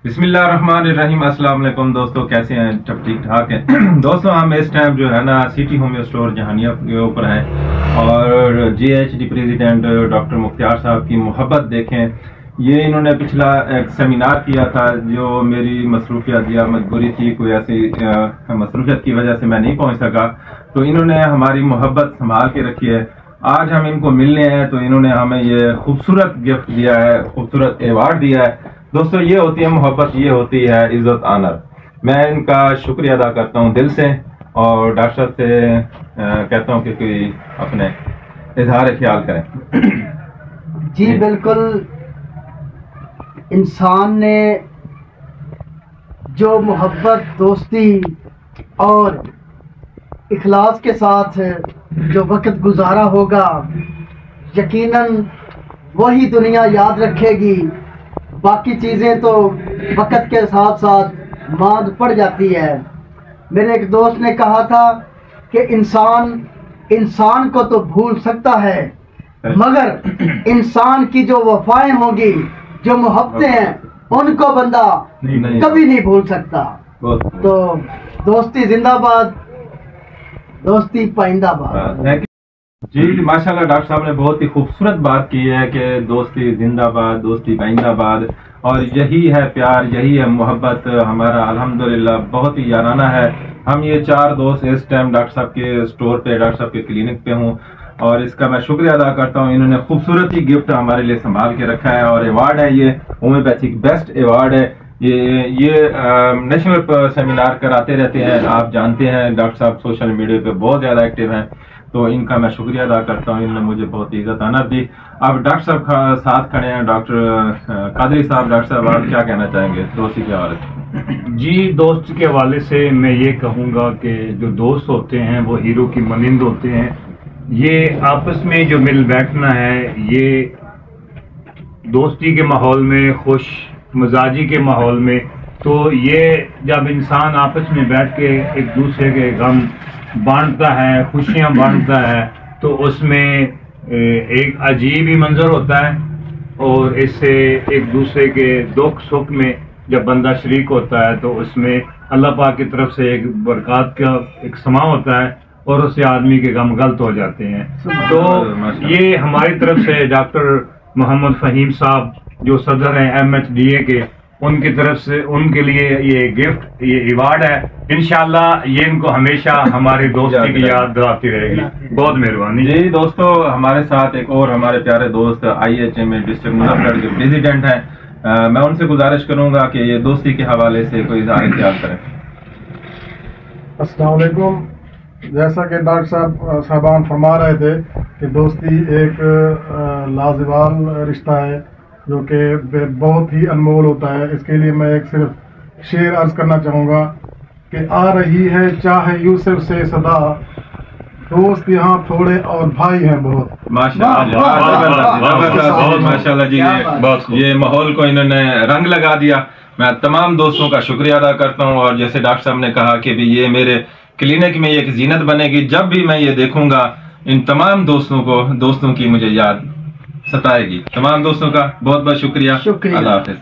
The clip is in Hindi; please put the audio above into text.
बिस्मिल्लाहिर्रहमानिर्रहीम। अस्सलाम वालेकुम दोस्तों, कैसे हैं? सब ठीक ठाक हैं। दोस्तों, हम इस टाइम जो है ना सिटी होम्यो स्टोर जहानिया के ऊपर हैं और GHD प्रेसिडेंट डॉक्टर मुख्तार साहब की मोहब्बत देखें। ये इन्होंने पिछला एक सेमिनार किया था जो मेरी मसरूफियत या मजबूरी थी, कोई ऐसी मसरूफियत की वजह से मैं नहीं पहुंच सका, तो इन्होंने हमारी मोहब्बत संभाल के रखी है। आज हम इनको मिलने हैं तो इन्होंने हमें ये खूबसूरत गिफ्ट दिया है, खूबसूरत अवार्ड दिया है। दोस्तों, ये होती है मोहब्बत, ये होती है इज्जत, आनर। मैं इनका शुक्रिया अदा करता हूँ दिल से और डॉक्टर साहब से कहता हूँ कि कोई अपने इजहार ख्याल करें। जी बिल्कुल, इंसान ने जो मोहब्बत, दोस्ती और इखलास के साथ जो वक्त गुजारा होगा, यकीनन वही दुनिया याद रखेगी। बाकी चीज़ें तो वक्त के साथ साथ मांद पड़ जाती है। मेरे एक दोस्त ने कहा था कि इंसान को तो भूल सकता है, मगर इंसान की जो वफाएं होंगी, जो मोहब्बतें हैं, उनको बंदा कभी नहीं भूल सकता। तो दोस्ती जिंदाबाद, दोस्ती पाइंदाबाद। जी माशाल्लाह, डॉक्टर साहब ने बहुत ही खूबसूरत बात की है कि दोस्ती जिंदाबाद, दोस्ती पाइंदाबाद। और यही है प्यार, यही है मोहब्बत हमारा। अल्हम्दुलिल्लाह बहुत ही याराना है। हम ये 4 दोस्त इस टाइम डॉक्टर साहब के स्टोर पे, डॉक्टर साहब के क्लिनिक पे हूँ और इसका मैं शुक्रिया अदा करता हूँ। इन्होंने खूबसूरत ही गिफ्ट हमारे लिए संभाल के रखा है और अवार्ड है, ये होम्योपैथिक बेस्ट अवार्ड है। ये नेशनल सेमिनार कराते रहते हैं, आप जानते हैं। डॉक्टर साहब सोशल मीडिया पे बहुत ज़्यादा एक्टिव हैं, तो इनका मैं शुक्रिया अदा करता हूँ। इन्होंने मुझे बहुत इज्जत आना दी। अब डॉक्टर साहब साथ खड़े हैं, डॉक्टर कादरी साहब। डॉक्टर साहब, आप क्या कहना चाहेंगे दोस्ती के हवाले से? जी, दोस्त के हवाले से मैं ये कहूँगा कि जो दोस्त होते हैं वो हीरो की मानंद होते हैं। ये आपस में जो मिल बैठना है, ये दोस्ती के माहौल में, खुश मजाजी के माहौल में, तो ये जब इंसान आपस में बैठ के एक दूसरे के गम बांटता है, खुशियां बांटता है, तो उसमें एक अजीब ही मंजर होता है। और इससे एक दूसरे के दुख सुख में जब बंदा शरीक होता है तो उसमें अल्लाह पाक की तरफ से एक बरकत का एक समा होता है और उससे आदमी के गम गलत हो जाते हैं। तो ये हमारी तरफ से डॉक्टर मोहम्मद फ़हीम साहब जो सदर हैं MHDA के, उनकी तरफ से उनके लिए ये गिफ्ट, ये अवार्ड है। इंशाल्लाह ये इनको हमेशा हमारे दोस्ती की याद दिलाती रहेगी। बहुत मेहरबानी। जी दोस्तों, हमारे साथ एक और हमारे प्यारे दोस्त IHM डिस्ट्रिक्ट मुजफ्फरनगर के प्रेसिडेंट हैं। मैं उनसे गुजारिश करूंगा कि ये दोस्ती के हवाले से कोई इज़हार ख्याल करें। अस्सलाम वालेकुम। जैसा कि डॉक्टर साहबान फरमा रहे थे कि दोस्ती एक लाजवाब रिश्ता है जो कि बहुत ही अनमोल होता है। इसके लिए मैं एक सिर्फ शेर अर्ज करना चाहूँगा कि आ रही है चाहे यूसुफ से सदा, दोस्त यहाँ थोड़े और भाई हैं बहुत। माशाल्लाह जी, ये माहौल को इन्होंने रंग लगा दिया। मैं तमाम दोस्तों का शुक्रिया अदा करता हूँ और जैसे डॉक्टर साहब ने कहा कि भी ये मेरे क्लिनिक में एक जीनत बनेगी। जब भी मैं ये देखूंगा, इन तमाम दोस्तों की मुझे याद सताएगी। तमाम दोस्तों का बहुत बहुत शुक्रिया। अल्लाह हाफिज।